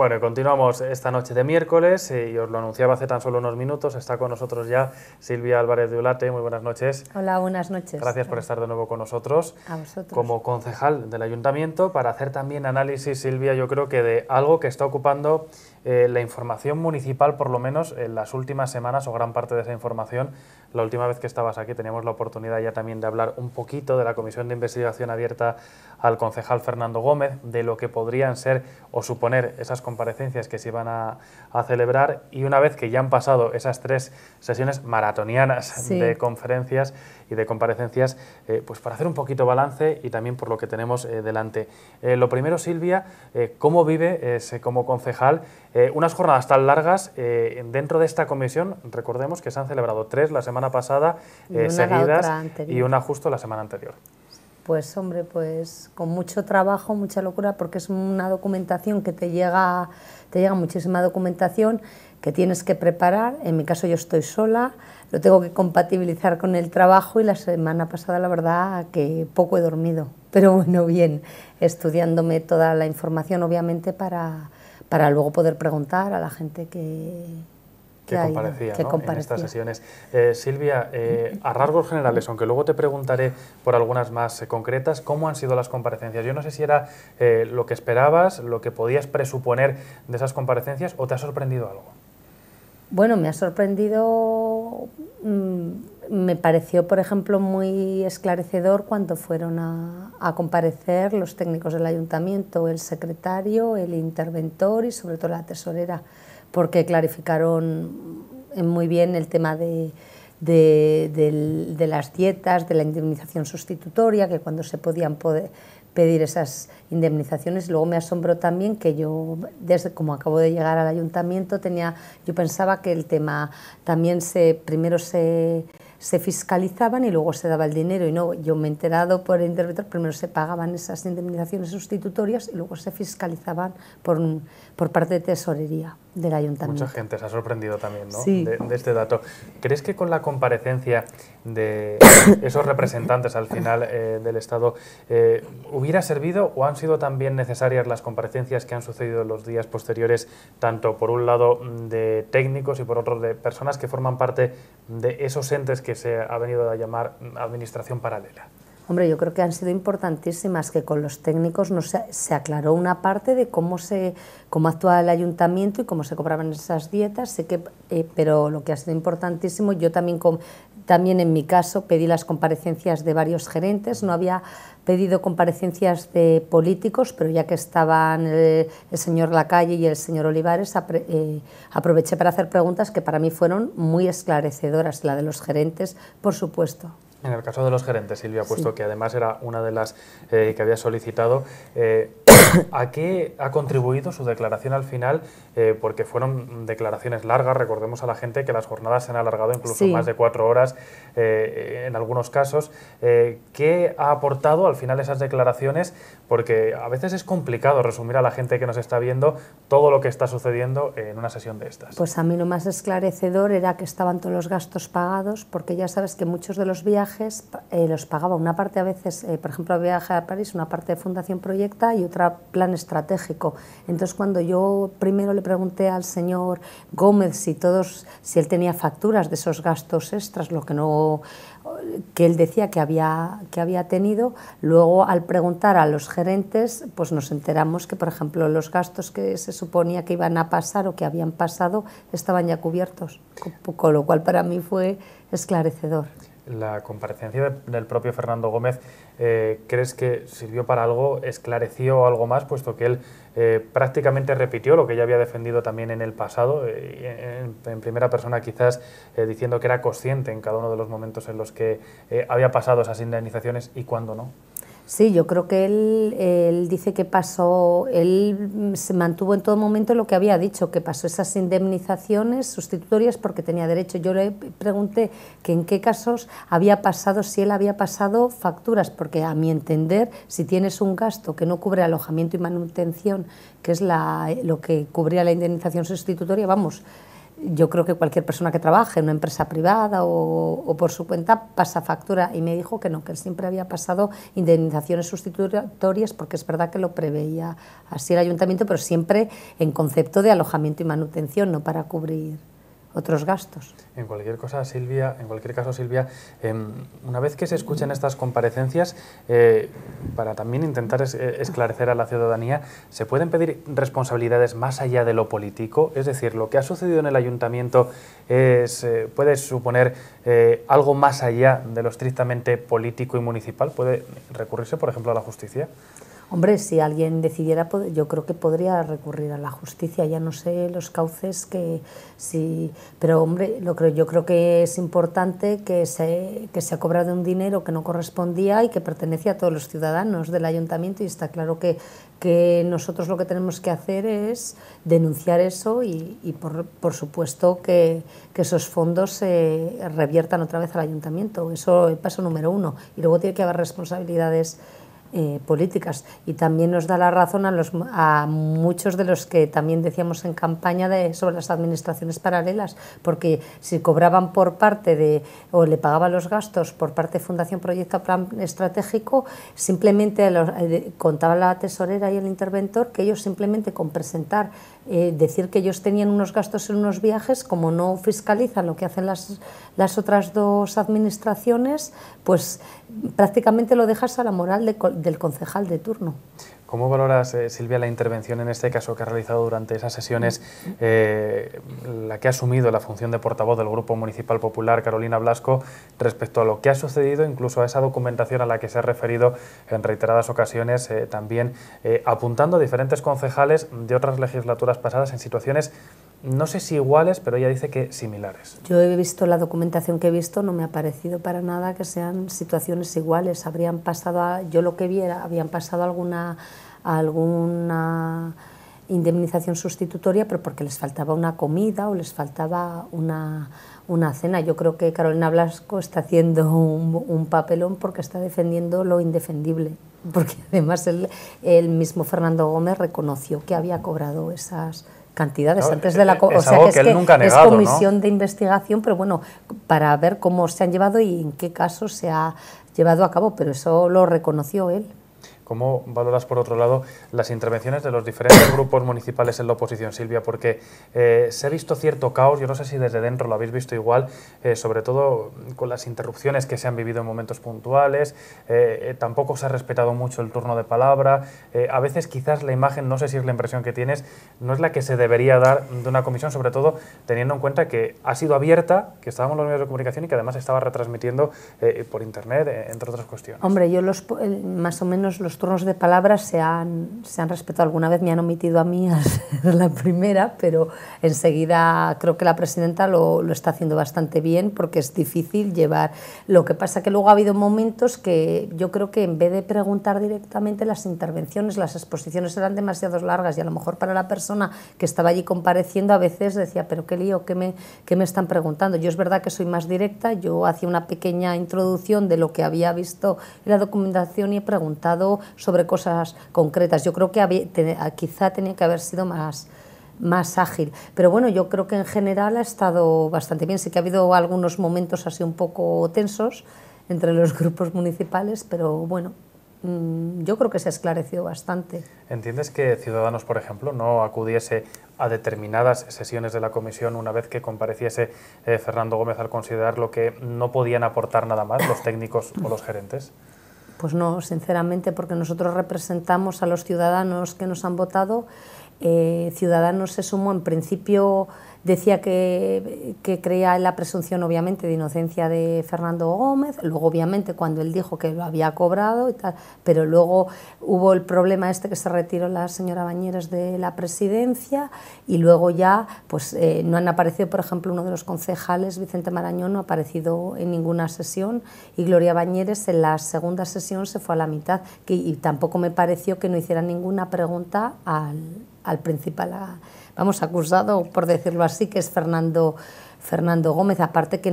Bueno, y continuamos esta noche de miércoles y os lo anunciaba hace tan solo unos minutos. Está con nosotros ya Silvia Álvarez de Ulate. Muy buenas noches. Hola, buenas noches. Gracias por estar de nuevo con nosotros. A vosotros. Como concejal del Ayuntamiento, para hacer también análisis, Silvia, yo creo que de algo que está ocupando la información municipal, por lo menos en las últimas semanas, o gran parte de esa información. La última vez que estabas aquí teníamos la oportunidad ya también de hablar un poquito de la comisión de investigación abierta al concejal Fernando Gómez, de lo que podrían ser o suponer esas comparecencias que se iban a celebrar, y una vez que ya han pasado esas 3 sesiones maratonianas de conferencias y de comparecencias, pues para hacer un poquito balance y también por lo que tenemos delante. Lo primero, Silvia, ¿cómo vive como concejal unas jornadas tan largas dentro de esta comisión? Recordemos que se han celebrado 3 la semana pasada seguidas y una justo la semana anterior. Pues hombre, pues con mucho trabajo, mucha locura, porque es una documentación que te llega muchísima documentación que tienes que preparar. En mi caso yo estoy sola, lo tengo que compatibilizar con el trabajo y la semana pasada la verdad que poco he dormido, pero bueno, bien, estudiándome toda la información obviamente para luego poder preguntar a la gente que comparecía, ¿no?, en estas sesiones. Silvia, a rasgos generales, aunque luego te preguntaré por algunas más concretas, ¿cómo han sido las comparecencias? Yo no sé si era lo que esperabas, lo que podías presuponer de esas comparecencias, o te ha sorprendido algo. Bueno, me ha sorprendido, me pareció, por ejemplo, muy esclarecedor cuando fueron a comparecer los técnicos del ayuntamiento, el secretario, el interventor y sobre todo la tesorera, porque clarificaron muy bien el tema de las dietas, de la indemnización sustitutoria, que cuando se podían pedir esas indemnizaciones. Luego me asombró también que yo, desde como acabo de llegar al ayuntamiento, yo pensaba que el tema también primero se fiscalizaban y luego se daba el dinero, y no, yo me he enterado por el interventor, primero se pagaban esas indemnizaciones sustitutorias y luego se fiscalizaban por parte de tesorería del ayuntamiento. Mucha gente se ha sorprendido también, ¿no?, sí, de este dato. ¿Crees que con la comparecencia de esos representantes al final del Estado hubiera servido, o han sido también necesarias las comparecencias que han sucedido en los días posteriores, tanto por un lado de técnicos y por otro de personas que forman parte de esos entes que se ha venido a llamar administración paralela? Hombre, yo creo que han sido importantísimas, que con los técnicos se aclaró una parte de cómo actúa el ayuntamiento y cómo se cobraban esas dietas, pero lo que ha sido importantísimo, yo también en mi caso pedí las comparecencias de varios gerentes, no había pedido comparecencias de políticos, pero ya que estaban el señor Lacalle y el señor Olivares, aproveché para hacer preguntas que para mí fueron muy esclarecedoras, la de los gerentes, por supuesto. En el caso de los gerentes, Silvia, puesto que además era una de las que había solicitado, ¿a qué ha contribuido su declaración al final? Porque fueron declaraciones largas, recordemos a la gente que las jornadas se han alargado incluso más de 4 horas en algunos casos. ¿Qué ha aportado al final esas declaraciones? Porque a veces es complicado resumir a la gente que nos está viendo todo lo que está sucediendo en una sesión de estas. Pues a mí lo más esclarecedor era que estaban todos los gastos pagados, porque ya sabes que muchos de los viajes los pagaba una parte a veces, por ejemplo, el viaje a París, una parte de Fundación Proyecta y otra plan estratégico. Entonces, cuando yo primero le pregunté al señor Gómez si él tenía facturas de esos gastos extras, que él decía que había tenido, luego al preguntar a los gerentes, pues nos enteramos que, por ejemplo, los gastos que se suponía que iban a pasar o que habían pasado estaban ya cubiertos, con lo cual para mí fue esclarecedor. La comparecencia del propio Fernando Gómez, ¿crees que sirvió para algo, esclareció algo más, puesto que él prácticamente repitió lo que ya había defendido también en el pasado, en primera persona quizás, diciendo que era consciente en cada uno de los momentos en los que había pasado esas indemnizaciones y cuándo no? Sí, yo creo que él dice que él se mantuvo en todo momento lo que había dicho, que pasó esas indemnizaciones sustitutorias porque tenía derecho. Yo le pregunté que en qué casos había pasado, si él había pasado facturas, porque a mi entender, si tienes un gasto que no cubre alojamiento y manutención, que es lo que cubría la indemnización sustitutoria, vamos, yo creo que cualquier persona que trabaje en una empresa privada o por su cuenta pasa factura, y me dijo que no, que él siempre había pasado indemnizaciones sustitutorias, porque es verdad que lo preveía así el ayuntamiento, pero siempre en concepto de alojamiento y manutención, no para cubrir otros gastos. En cualquier caso, Silvia, una vez que se escuchen estas comparecencias, para también intentar esclarecer a la ciudadanía, ¿se pueden pedir responsabilidades más allá de lo político? Es decir, ¿lo que ha sucedido en el ayuntamiento puede suponer algo más allá de lo estrictamente político y municipal? ¿Puede recurrirse, por ejemplo, a la justicia? Hombre, si alguien decidiera, yo creo que podría recurrir a la justicia, ya no sé los cauces que sí, pero hombre, yo creo que es importante que se ha cobrado un dinero que no correspondía y que pertenecía a todos los ciudadanos del ayuntamiento, y está claro que nosotros lo que tenemos que hacer es denunciar eso y por supuesto que esos fondos se reviertan otra vez al ayuntamiento. Eso es el paso número uno, y luego tiene que haber responsabilidades políticas, y también nos da la razón a muchos de los que también decíamos en campaña sobre las administraciones paralelas, porque si cobraban por parte o le pagaban los gastos por parte de Fundación Proyecto Plan Estratégico, simplemente contaba la tesorera y el interventor que ellos simplemente con presentar, decir que ellos tenían unos gastos en unos viajes, como no fiscalizan lo que hacen las otras dos administraciones, pues prácticamente lo dejas a la moral del concejal de turno. ¿Cómo valoras, Silvia, la intervención en este caso que ha realizado durante esas sesiones la que ha asumido la función de portavoz del Grupo Municipal Popular, Carolina Blasco, respecto a lo que ha sucedido, incluso a esa documentación a la que se ha referido en reiteradas ocasiones, también apuntando a diferentes concejales de otras legislaturas pasadas en situaciones, no sé si iguales, pero ella dice que similares? Yo he visto la documentación que he visto, no me ha parecido para nada que sean situaciones iguales. Habrían pasado, yo lo que vi era, habían pasado alguna indemnización sustitutoria, pero porque les faltaba una comida o les faltaba una cena. Yo creo que Carolina Blasco está haciendo un papelón porque está defendiendo lo indefendible, porque además el mismo Fernando Gómez reconoció que había cobrado esas cantidades, claro, antes de la... O sea, que él nunca ha negado, es comisión, ¿no?, de investigación, pero bueno, para ver cómo se han llevado y en qué caso se ha llevado a cabo, pero eso lo reconoció él. ¿Cómo valoras, por otro lado, las intervenciones de los diferentes grupos municipales en la oposición, Silvia? Porque se ha visto cierto caos, yo no sé si desde dentro lo habéis visto igual, sobre todo con las interrupciones que se han vivido en momentos puntuales, tampoco se ha respetado mucho el turno de palabra, a veces quizás la imagen, no sé si es la impresión que tienes, no es la que se debería dar de una comisión, sobre todo teniendo en cuenta que ha sido abierta, que estábamos en los medios de comunicación y que además se estaba retransmitiendo por internet, entre otras cuestiones. Hombre, yo más o menos los turnos de palabras se han respetado. Alguna vez me han omitido a mí a ser la primera, pero enseguida creo que la presidenta lo está haciendo bastante bien, porque es difícil llevar. Lo que pasa que luego ha habido momentos que yo creo que en vez de preguntar directamente, las intervenciones, las exposiciones eran demasiado largas, y a lo mejor para la persona que estaba allí compareciendo a veces decía, pero qué lío, qué me están preguntando. Yo es verdad que soy más directa, yo hacía una pequeña introducción de lo que había visto en la documentación y he preguntado sobre cosas concretas. Yo creo que quizá tenía que haber sido más ágil, pero bueno, yo creo que en general ha estado bastante bien. Sí que ha habido algunos momentos así un poco tensos entre los grupos municipales, pero bueno, yo creo que se ha esclarecido bastante. ¿Entiendes que Ciudadanos, por ejemplo, no acudiese a determinadas sesiones de la comisión una vez que compareciese Fernando Gómez, al considerarlo que no podían aportar nada más los técnicos o los gerentes? Pues no, sinceramente, porque nosotros representamos a los ciudadanos que nos han votado. Ciudadanos se sumó, en principio decía que creía en la presunción, obviamente, de inocencia de Fernando Gómez, luego obviamente cuando él dijo que lo había cobrado y tal, pero luego hubo el problema que se retiró la señora Bañeres de la presidencia, y luego ya pues no han aparecido, por ejemplo, uno de los concejales, Vicente Marañón, no ha aparecido en ninguna sesión, y Gloria Bañeres en la segunda sesión se fue a la mitad, y tampoco me pareció que no hiciera ninguna pregunta al principal vamos, acusado, por decirlo así, que es Fernando Gómez, aparte que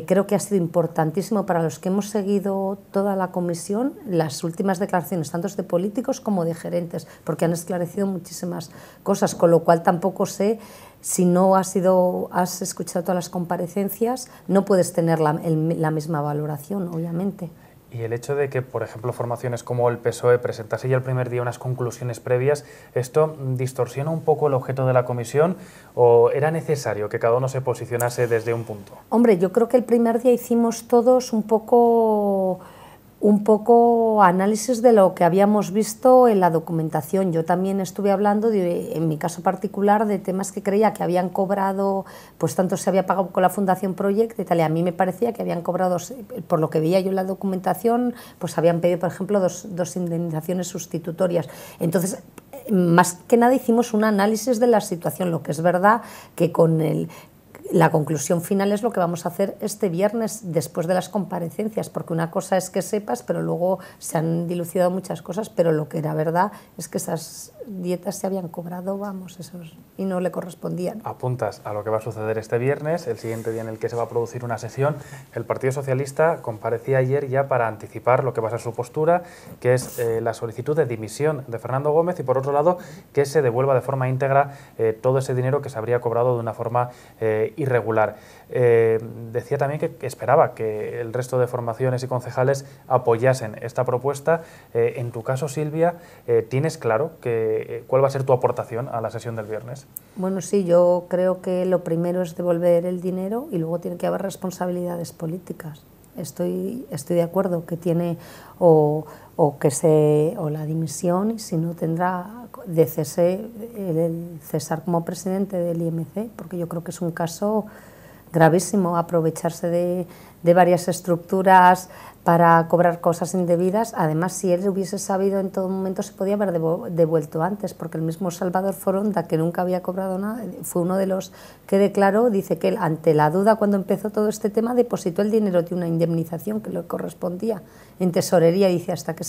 creo que ha sido importantísimo para los que hemos seguido toda la comisión, las últimas declaraciones, tanto de políticos como de gerentes, porque han esclarecido muchísimas cosas, con lo cual tampoco sé, si no has escuchado todas las comparecencias, no puedes tener la misma valoración, obviamente. Y el hecho de que, por ejemplo, formaciones como el PSOE presentase ya el primer día unas conclusiones previas, ¿esto distorsiona un poco el objeto de la comisión o era necesario que cada uno se posicionase desde un punto? Hombre, yo creo que el primer día hicimos todos un poco análisis de lo que habíamos visto en la documentación. Yo también estuve hablando, en mi caso particular, de temas que creía que habían cobrado, pues tanto se había pagado con la Fundación Project y tal, y a mí me parecía que habían cobrado, por lo que veía yo en la documentación, pues habían pedido, por ejemplo, dos indemnizaciones sustitutorias. Entonces, más que nada hicimos un análisis de la situación, lo que es verdad que la conclusión final es lo que vamos a hacer este viernes después de las comparecencias, porque una cosa es que sepas, pero luego se han dilucidado muchas cosas, pero lo que era verdad es que esas dietas se habían cobrado, y no le correspondían. Apuntas a lo que va a suceder este viernes, el siguiente día en el que se va a producir una sesión. El Partido Socialista comparecía ayer ya para anticipar lo que va a ser su postura, que es la solicitud de dimisión de Fernando Gómez y, por otro lado, que se devuelva de forma íntegra todo ese dinero que se habría cobrado de una forma irregular. Decía también que esperaba que el resto de formaciones y concejales apoyasen esta propuesta. En tu caso, Silvia, ¿tienes claro cuál va a ser tu aportación a la sesión del viernes? Bueno, sí, yo creo que lo primero es devolver el dinero y luego tiene que haber responsabilidades políticas. Estoy de acuerdo que tiene o la dimisión, y si no tendrá de el cesar como presidente del IMC, porque yo creo que es un caso gravísimo aprovecharse de varias estructuras para cobrar cosas indebidas. Además, si él hubiese sabido en todo momento, se podía haber devuelto antes, porque el mismo Salvador Foronda, que nunca había cobrado nada, fue uno de los que declaró, dice que él, ante la duda, cuando empezó todo este tema, depositó el dinero de una indemnización que le correspondía en tesorería. Dice, hasta que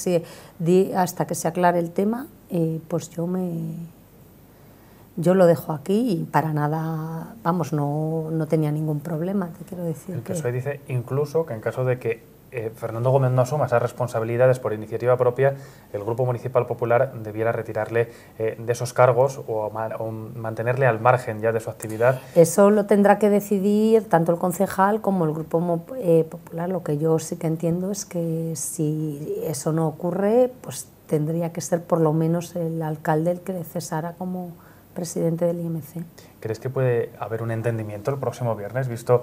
se aclare el tema, pues yo lo dejo aquí, y para nada, vamos, no tenía ningún problema, te quiero decir. El PSOE dice incluso que en caso de que Fernando Gómez no asuma esas responsabilidades por iniciativa propia, el Grupo Municipal Popular debiera retirarle de esos cargos o mantenerle al margen ya de su actividad. Eso lo tendrá que decidir tanto el concejal como el Grupo Popular. Lo que yo sí que entiendo es que si eso no ocurre, pues tendría que ser por lo menos el alcalde el que le cesara como presidente del IMC. ¿Crees que puede haber un entendimiento el próximo viernes, visto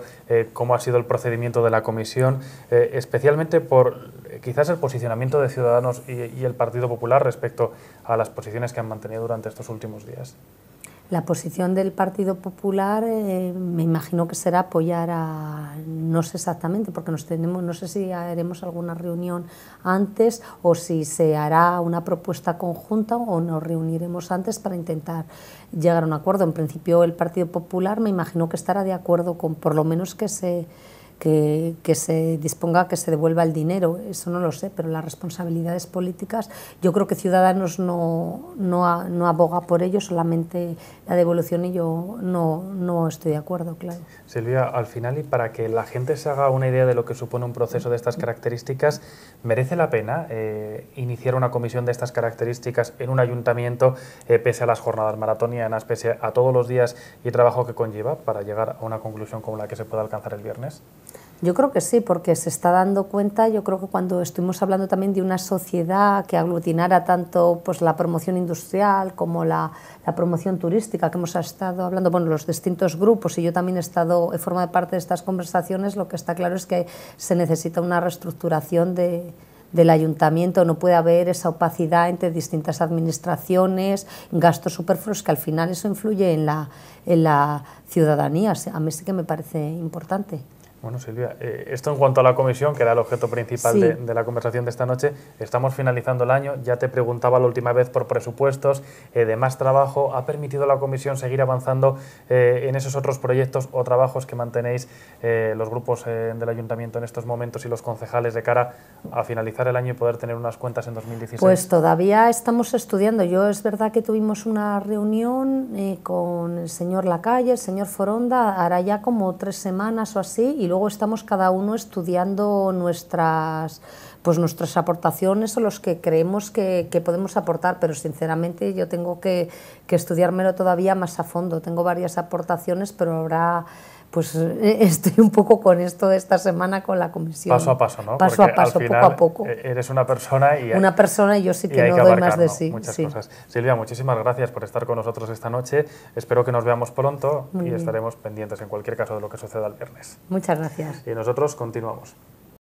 cómo ha sido el procedimiento de la comisión, especialmente por quizás el posicionamiento de Ciudadanos y el Partido Popular respecto a las posiciones que han mantenido durante estos últimos días? La posición del Partido Popular me imagino que será apoyar no sé exactamente, porque no sé si haremos alguna reunión antes o si se hará una propuesta conjunta o nos reuniremos antes para intentar llegar a un acuerdo. En principio el Partido Popular me imagino que estará de acuerdo con por lo menos que se disponga, que se devuelva el dinero. Eso no lo sé, pero las responsabilidades políticas, yo creo que Ciudadanos no aboga por ello, solamente la devolución, y yo no estoy de acuerdo, claro. Silvia, al final, y para que la gente se haga una idea de lo que supone un proceso de estas características, ¿merece la pena iniciar una comisión de estas características en un ayuntamiento, pese a las jornadas maratonianas, pese a todos los días y trabajo que conlleva, para llegar a una conclusión como la que se pueda alcanzar el viernes? Yo creo que sí, porque se está dando cuenta. Yo creo que cuando estuvimos hablando también de una sociedad que aglutinara tanto pues la promoción industrial como la promoción turística, que hemos estado hablando, bueno, los distintos grupos, y yo también he formado parte de estas conversaciones, lo que está claro es que se necesita una reestructuración del ayuntamiento. No puede haber esa opacidad entre distintas administraciones, gastos superfluos, que al final eso influye en la ciudadanía. A mí sí que me parece importante. Bueno, Silvia, esto en cuanto a la comisión, que era el objeto principal Sí. de la conversación de esta noche, estamos finalizando el año, ya te preguntaba la última vez por presupuestos, de más trabajo, ¿ha permitido la comisión seguir avanzando en esos otros proyectos o trabajos que mantenéis los grupos del ayuntamiento en estos momentos y los concejales de cara a finalizar el año y poder tener unas cuentas en 2016? Pues todavía estamos estudiando. Yo es verdad que tuvimos una reunión con el señor Lacalle, el señor Foronda, hará ya como 3 semanas o así, y luego estamos cada uno estudiando nuestras aportaciones o los que creemos que podemos aportar, pero sinceramente yo tengo que estudiármelo todavía más a fondo. Tengo varias aportaciones, pero ahora pues estoy un poco con esto de esta semana con la comisión. Paso a paso, ¿no? Paso Porque a paso, al final, poco a poco. Eres una persona y Yo sí y que hay no que doy abarcar, más de ¿no? sí. Muchas Sí. cosas. Silvia, muchísimas gracias por estar con nosotros esta noche. Espero que nos veamos pronto Muy y bien. estaremos pendientes en cualquier caso de lo que suceda el viernes. Muchas gracias. Y nosotros continuamos.